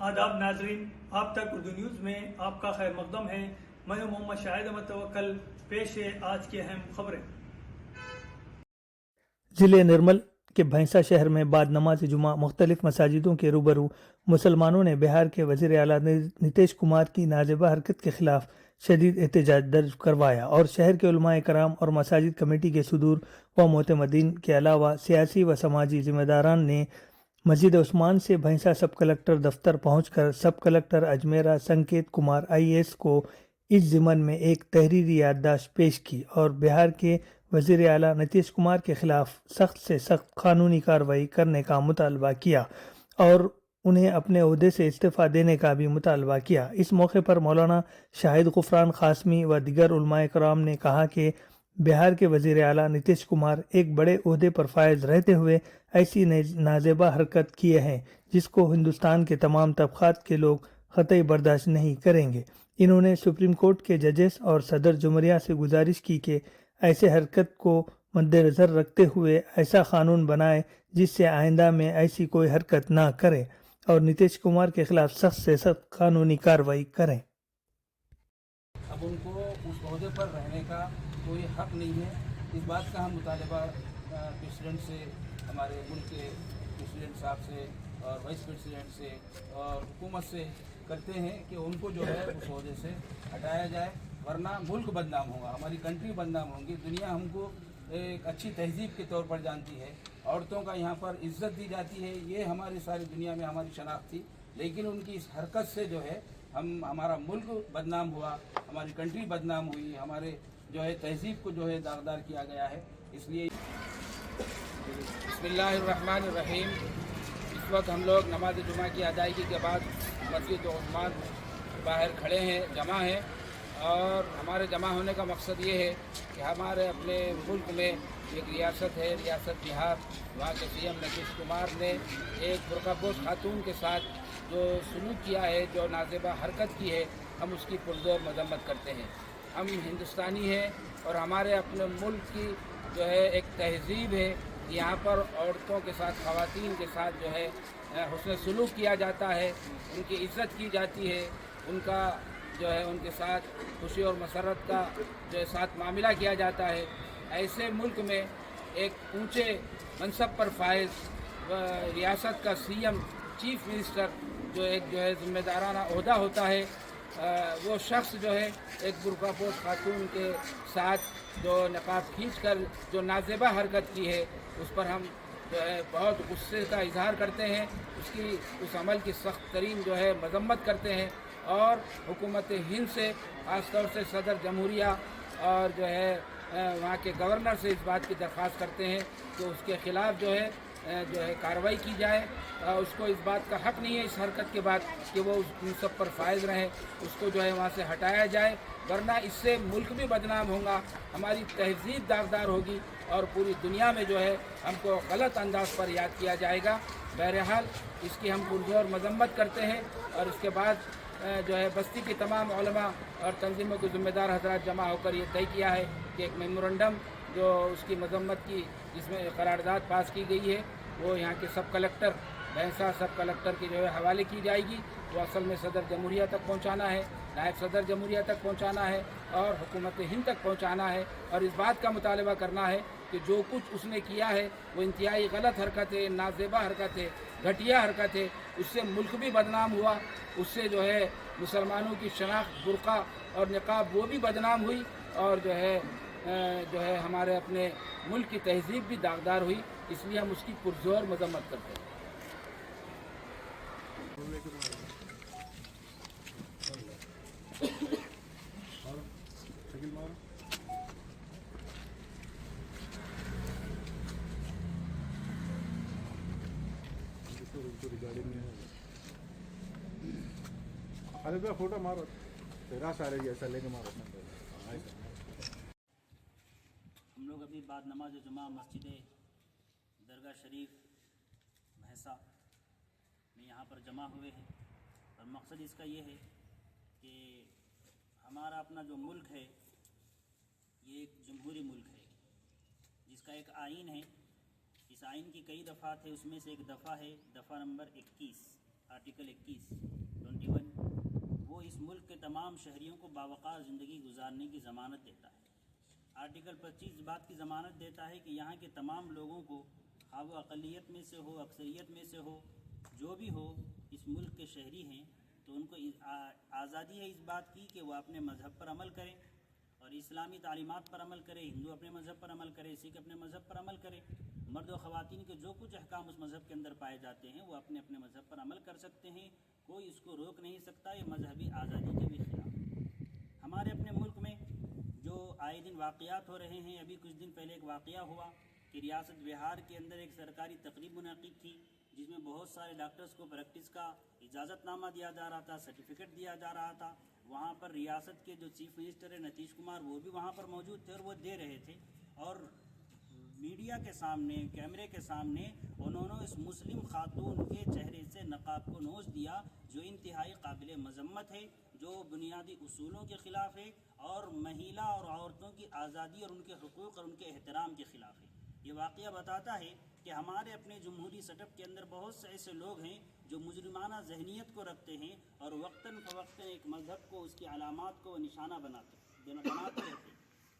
آداب ناظرین، آپ تک اردو نیوز میں آپ کا خیر مقدم ہے۔ میں ہوں محمد شاہد احمد توکل۔ پیش ہے آج کی اہم خبریں۔ ضلع نرمل کے بھینسا شہر میں بعد نماز جمعہ مختلف مساجدوں کے روبرو مسلمانوں نے بہار کے وزیر اعلیٰ نتیش کمار کی ناجائز حرکت کے خلاف شدید احتجاج درج کروایا اور شہر کے علماء کرام اور مساجد کمیٹی کے صدور و معتمدین کے علاوہ سیاسی و سماجی ذمہ داران نے مسجد عثمان سے بھینسا سب کلکٹر دفتر پہنچ کر سب کلکٹر اجمیرا سنکیت کمار IAS کو اس ضمن میں ایک تحریری یادداشت پیش کی اور بہار کے وزیر اعلیٰ نتیش کمار کے خلاف سخت سے سخت قانونی کارروائی کرنے کا مطالبہ کیا اور انہیں اپنے عہدے سے استعفیٰ دینے کا بھی مطالبہ کیا۔ اس موقع پر مولانا شاہد غفران قاسمی و دیگر علماء کرام نے کہا کہ بہار کے وزیر اعلیٰ نتیش کمار ایک بڑے عہدے پر فائز رہتے ہوئے ایسی ناجائز حرکت کیے ہیں جس کو ہندوستان کے تمام طبقات کے لوگ قطعی برداشت نہیں کریں گے۔ انہوں نے سپریم کورٹ کے ججز اور صدر جمہوریہ سے گزارش کی کہ ایسے حرکت کو مد نظر رکھتے ہوئے ایسا قانون بنائے جس سے آئندہ میں ایسی کوئی حرکت نہ کرے اور نتیش کمار کے خلاف سخت سے سخت قانونی کارروائی کریں۔ اب ان کو اس عہدے پر رہنے کا کوئی حق نہیں ہے۔ اس بات کا ہم مطالبہ پریزیڈنٹ سے، ہمارے ملک کے پریزیڈنٹ صاحب سے اور وائس پریزیڈنٹ سے اور حکومت سے کرتے ہیں کہ ان کو جو ہے اس عہدے سے ہٹایا جائے، ورنہ ملک بدنام ہوگا، ہماری کنٹری بدنام ہوگی۔ دنیا ہم کو ایک اچھی تہذیب کے طور پر جانتی ہے، عورتوں کا یہاں پر عزت دی جاتی ہے، یہ ہماری ساری دنیا میں ہماری شناخت تھی، لیکن ان کی اس حرکت سے جو ہے ہمارا ملک بدنام ہوا، ہماری کنٹری بدنام ہوئی، ہمارے جو ہے تہذیب کو جو ہے داغدار کیا گیا ہے۔ اس لیے بسم اللہ الرحمن الرحیم۔ اس وقت ہم لوگ نماز جمعہ کی ادائیگی کے بعد مسجد عثمان باہر کھڑے ہیں، جمع ہیں، اور ہمارے جمع ہونے کا مقصد یہ ہے کہ ہمارے اپنے ملک میں ایک ریاست ہے، ریاست بہار، وہاں کے CM نتیش کمار نے ایک برقع پوش خاتون کے ساتھ جو سلوک کیا ہے، جو ناجائز حرکت کی ہے، ہم اس کی پرزور مذمت کرتے ہیں۔ ہم ہندوستانی ہیں اور ہمارے اپنے ملک کی جو ہے ایک تہذیب ہے، یہاں پر عورتوں کے ساتھ، خواتین کے ساتھ جو ہے حسن سلوک کیا جاتا ہے، ان کی عزت کی جاتی ہے، ان کا جو ہے ان کے ساتھ خوشی اور مسرت کا جو ہے ساتھ معاملہ کیا جاتا ہے۔ ایسے ملک میں ایک اونچے منصب پر فائز ریاست کا CM چیف منسٹر جو ہے ذمہ دارانہ عہدہ ہوتا ہے، وہ شخص جو ہے ایک برقع پوش خاتون کے ساتھ جو نقاب کھینچ کر جو ناجائز حرکت کی ہے، اس پر ہم جو ہے بہت غصے کا اظہار کرتے ہیں، اس عمل کی سخت ترین جو ہے مذمت کرتے ہیں، اور حکومت ہند سے، خاص طور سے صدر جمہوریہ اور جو ہے وہاں کے گورنر سے اس بات کی درخواست کرتے ہیں کہ اس کے خلاف جو ہے کارروائی کی جائے۔ اس کو اس بات کا حق نہیں ہے اس حرکت کے بعد کہ وہ اس منصب پر فائز رہیں، اس کو جو ہے وہاں سے ہٹایا جائے، ورنہ اس سے ملک بھی بدنام ہوگا، ہماری تہذیب داغدار ہوگی اور پوری دنیا میں جو ہے ہم کو غلط انداز پر یاد کیا جائے گا۔ بہرحال اس کی ہم پرزور مذمت کرتے ہیں، اور اس کے بعد جو ہے بستی کی تمام علماء اور تنظیموں کے ذمہ دار حضرات جمع ہو کر یہ طے کیا ہے کہ ایک میمورنڈم جو اس کی مذمت کی، جس میں قرارداد پاس کی گئی ہے، وہ یہاں کے سب کلکٹر، بھینسا سب کلکٹر کے جو ہے حوالے کی جائے گی۔ وہ اصل میں صدر جمہوریہ تک پہنچانا ہے، نائب صدر جمہوریہ تک پہنچانا ہے اور حکومت ہند تک پہنچانا ہے، اور اس بات کا مطالبہ کرنا ہے کہ جو کچھ اس نے کیا ہے وہ انتہائی غلط حرکت ہے، ناجائز حرکت ہے، گھٹیا حرکت ہے۔ اس سے ملک بھی بدنام ہوا، اس سے جو ہے مسلمانوں کی شناخت، برقع اور نقاب وہ بھی بدنام ہوئی، اور جو ہے ہمارے اپنے ملک کی تہذیب بھی داغدار ہوئی۔ اس لیے ہم اس کی پرزور مذمت کرتے ہیں۔ ارے بھائی فوٹو مارو، تیرا سارے ایسا لے کے مارو۔ ہم لوگ ابھی بعد نماز جمعہ مسجد درگاہ شریف بھینسا میں یہاں پر جمع ہوئے ہیں، اور مقصد اس کا یہ ہے کہ ہمارا اپنا جو ملک ہے یہ ایک جمہوری ملک ہے جس کا ایک آئین ہے۔ اس آئین کی کئی دفعات ہے، اس میں سے ایک دفعہ ہے دفعہ نمبر 21 आर्टिकल 21 वो इस मुल्क के तमाम शहरियों को बावक़ार ज़िंदगी गुजारने की ज़मानत देता है। आर्टिकल 25 इस बात की ज़मानत देता है कि यहाँ के तमाम लोगों को, हाँ वो अक़लियत में से हो, अक्सरियत में से हो, जो भी हो, इस मुल्क के शहरी हैं, तो उनको आज़ादी है इस बात की कि वह अपने मज़हब पर अमल करें और इस्लामी तालीमात पर अमल करे। हिंदू अपने मज़हब पर अमल करे, सिख अपने मज़हब पर अमल करे। मर्द और ख़वातीन के जो कुछ अहकाम उस मज़हब के अंदर पाए जाते हैं वो अपने अपने मज़हब पर अमल कर सकते हैं, कोई इसको रोक नहीं सकता। ये मजहबी आज़ादी के भी खिलाफ। हमारे अपने मुल्क में जो आए दिन वाक़यात हो रहे हैं, अभी कुछ दिन पहले एक वाक़या हुआ कि रियासत बिहार के अंदर एक सरकारी तकरीब मुनक़िद थी जिसमें बहुत सारे डॉक्टर्स को प्रैक्टिस का इजाज़तनामा दिया जा रहा था, सर्टिफिकेट दिया जा रहा था। वहाँ पर रियासत के जो चीफ मिनिस्टर है नीतीश कुमार, वो भी वहाँ पर मौजूद थे और वो दे रहे थे। और मीडिया के सामने, कैमरे के सामने उन्होंने इस मुस्लिम खातून के चेहरे से नकाब को नोच दिया, जो इंतहाई काबिल मजम्मत है, जो बुनियादी उसूलों के ख़िलाफ़ है और महिला और औरतों की आज़ादी और उनके हुकूक़ और उनके एहतराम के ख़िलाफ़ है। ये वाक़या बताता है कि हमारे अपने जमहूरी सेटअप के अंदर बहुत से ऐसे लोग हैं जो मुजरिमाना जहनीत को रखते हैं और वक्तन फ़वक्तन एक मज़हब को, उसकी अलामात को निशाना बनाते रहते हैं।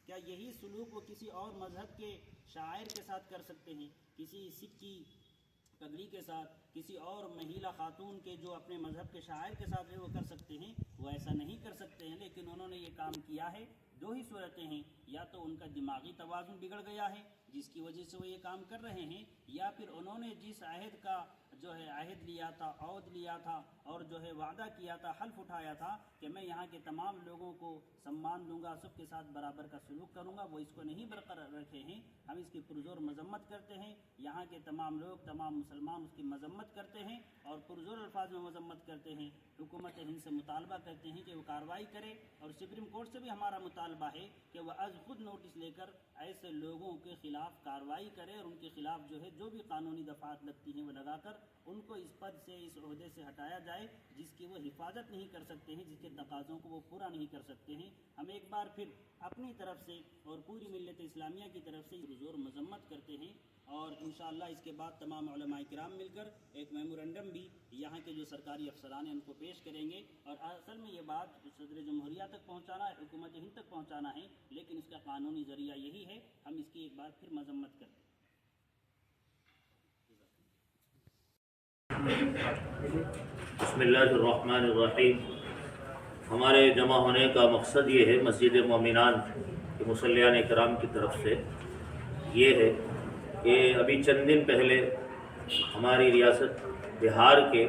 क्या यही सलूक वो किसी और मज़हब के शायर के साथ कर सकते हैं, किसी सिख की पगड़ी के साथ, किसी और महिला खातून के जो अपने मज़हब के शायर के साथ है वो कर सकते हैं? वो ऐसा नहीं कर सकते हैं। लेकिन उन्होंने ये काम किया है। दो ही सूरतें हैं, या तो उनका दिमागी तवाज़ुन बिगड़ गया है जिसकी वजह से वो ये काम कर रहे हैं, या फिर उन्होंने जिस अहद का जो है अहद लिया था, औद लिया था और जो है वादा किया था, हल्फ उठाया था कि मैं यहाँ के तमाम लोगों को सम्मान दूंगा, सबके साथ बराबर का सलूक करूँगा, वो इसको नहीं बरकरार रखे हैं। हम इसकी पुरजोर मजम्मत करते हैं। यहाँ के तमाम लोग, तमाम मुसलमान उसकी मजम्मत करते हैं और पुरजोर अल्फाज में मजम्मत करते हैं। हुकूमत हिंद से मुतालबा करते हैं कि वो कार्रवाई करे और सुप्रीम कोर्ट से भी हमारा मुतालबा है कि वह आज खुद नोटिस लेकर ऐसे लोगों के ख़िलाफ़ कार्रवाई करे और उनके ख़िलाफ़ जो है जो भी कानूनी दफ़ात लगती हैं वो लगाकर उनको इस पद से, इस ओहदे से हटाया जाए जिसकी वो हिफाजत नहीं कर सकते हैं, जिसके तकाज़ों को वो पूरा नहीं कर सकते हैं। हम एक बार फिर अपनी तरफ से और पूरी मिल्लत इस्लामिया की तरफ से ज़ोर मजम्मत करते हैं और इंशाअल्लाह इसके बाद तमाम उलमाए किराम मिलकर एक मेमोरेंडम भी यहाँ के जो सरकारी अफसरान हैं उनको पेश करेंगे। और असल में ये बात सदर जमहूरिया तक पहुँचाना है, हुकूमत हिंद तक पहुँचाना है, लेकिन इसका कानूनी ज़रिया यही है। हम इसकी एक बार फिर मजम्मत करते हैं। बिस्मिल्लाहिर्रहमानिर्रहीम। हमारे जमा होने का मकसद ये है, मस्जिद मोमिनान के मुसल्लियान इकराम की तरफ से ये है कि अभी चंद दिन पहले हमारी रियासत बिहार के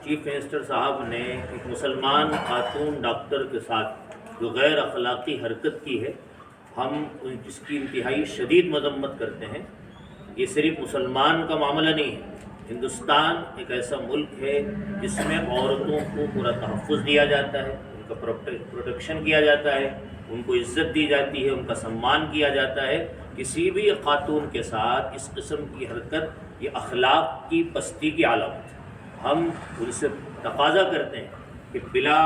चीफ मिनिस्टर साहब ने एक मुसलमान खातून डॉक्टर के साथ जो गैर अखलाक़ी हरकत की है, हम इसकी इंतहाई शदीद मजम्मत करते हैं। ये सिर्फ मुसलमान का मामला नहीं है। हिंदुस्तान एक ऐसा मुल्क है जिसमें औरतों को पूरा तहफ़्फ़ुज़ दिया जाता है, उनका प्रोटेक्शन किया जाता है, उनको इज़्ज़त दी जाती है, उनका सम्मान किया जाता है। किसी भी खातून के साथ इस किस्म की हरकत ये अखलाक की पस्ती की आलमत है। हम उनसे तकाज़ा करते हैं कि बिला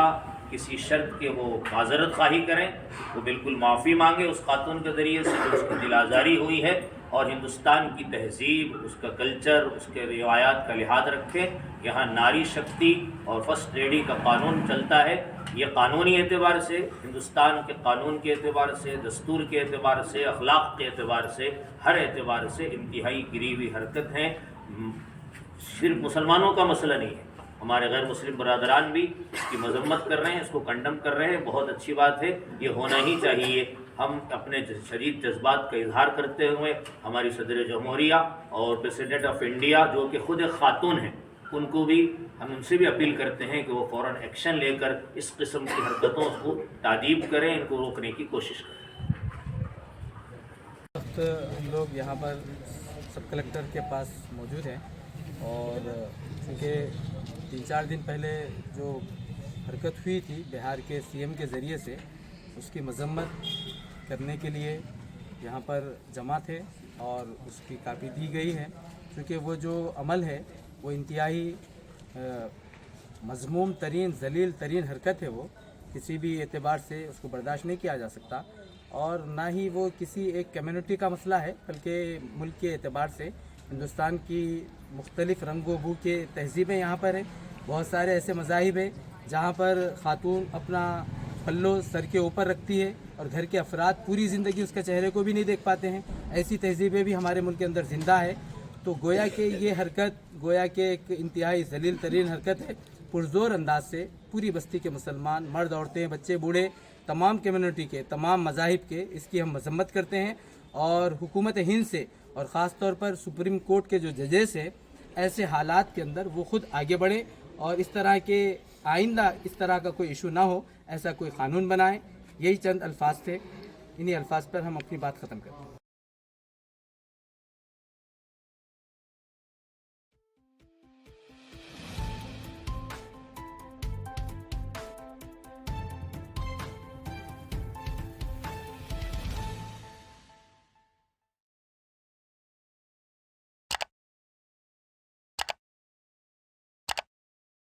किसी शर्त के वो माज़रत ख़ाही करें, वो बिल्कुल माफ़ी मांगे उस खातून के ज़रिए से जो उसकी दिल आज़ारी हुई है और हिंदुस्तान की तहज़ीब, उसका कल्चर, उसके रिवायात का लिहाज रखें। यहाँ नारी शक्ति और फर्स्ट लेडी का कानून चलता है। ये कानूनी एतबार से, हिंदुस्तान के कानून के एतबार से, दस्तूर के एतबार से, अखलाक के एतबार से, हर एतबार से इंतहाई गिरी हुई हरकत है। सिर्फ मुसलमानों का मसला नहीं है, हमारे गैर मुस्लिम बरादरान भी इसकी मजम्मत कर रहे हैं, इसको कंडम कर रहे हैं। बहुत अच्छी बात है, ये होना ही चाहिए। हम अपने शदीद जज्बात का इजहार करते हुए हमारी सदर जमहूरिया और प्रेसिडेंट ऑफ इंडिया जो कि ख़ुद एक खातून हैं, उनको भी हम उनसे भी अपील करते हैं कि वो फ़ौरन एक्शन लेकर इस किस्म की हरकतों को तादीब करें, इनको रोकने की कोशिश करें। वक्त हम लोग यहाँ पर सब कलेक्टर के पास मौजूद हैं और चूँकि 3-4 दिन पहले जो हरकत हुई थी बिहार के सीएम के ज़रिए से, उसकी मजम्मत करने के लिए यहाँ पर जमा थे और उसकी कापी दी गई है। क्योंकि वो जो अमल है वो इंतहाई मज़मूम तरीन, जलील तरीन हरकत है। वो किसी भी एतबार से उसको बर्दाश्त नहीं किया जा सकता और ना ही वो किसी एक कम्युनिटी का मसला है, बल्कि मुल्क के एतबार से हिंदुस्तान की मुख्तलिफ़ रंगो बू के तहज़ीबें यहाँ पर है। बहुत सारे ऐसे मज़ाहिब हैं जहाँ पर ख़ातून अपना पल्लो सर के ऊपर रखती है और घर के अफराद पूरी ज़िंदगी उसके चेहरे को भी नहीं देख पाते हैं। ऐसी तहजीबें भी हमारे मुल्क के अंदर ज़िंदा है। तो गोया कि ये हरकत गोया कि एक इंतहाई ज़लील तरीन हरकत है। पुरज़ोर अंदाज से पूरी बस्ती के मुसलमान मर्द, औरतें, बच्चे, बूढ़े, तमाम कम्युनिटी के, तमाम मज़ाहिब के इसकी हम मज़म्मत करते हैं। और हुकूमत हिंद से और ख़ास तौर पर सुप्रीम कोर्ट के जो जजेस हैं, ऐसे हालात के अंदर वो ख़ुद आगे बढ़े और इस तरह के आइंदा इस तरह का कोई इशू ना हो, ऐसा कोई क़ानून बनाएं। यही चंद अल्फाज थे, इन्हीं अल्फाज पर हम अपनी बात ख़त्म करते हैं।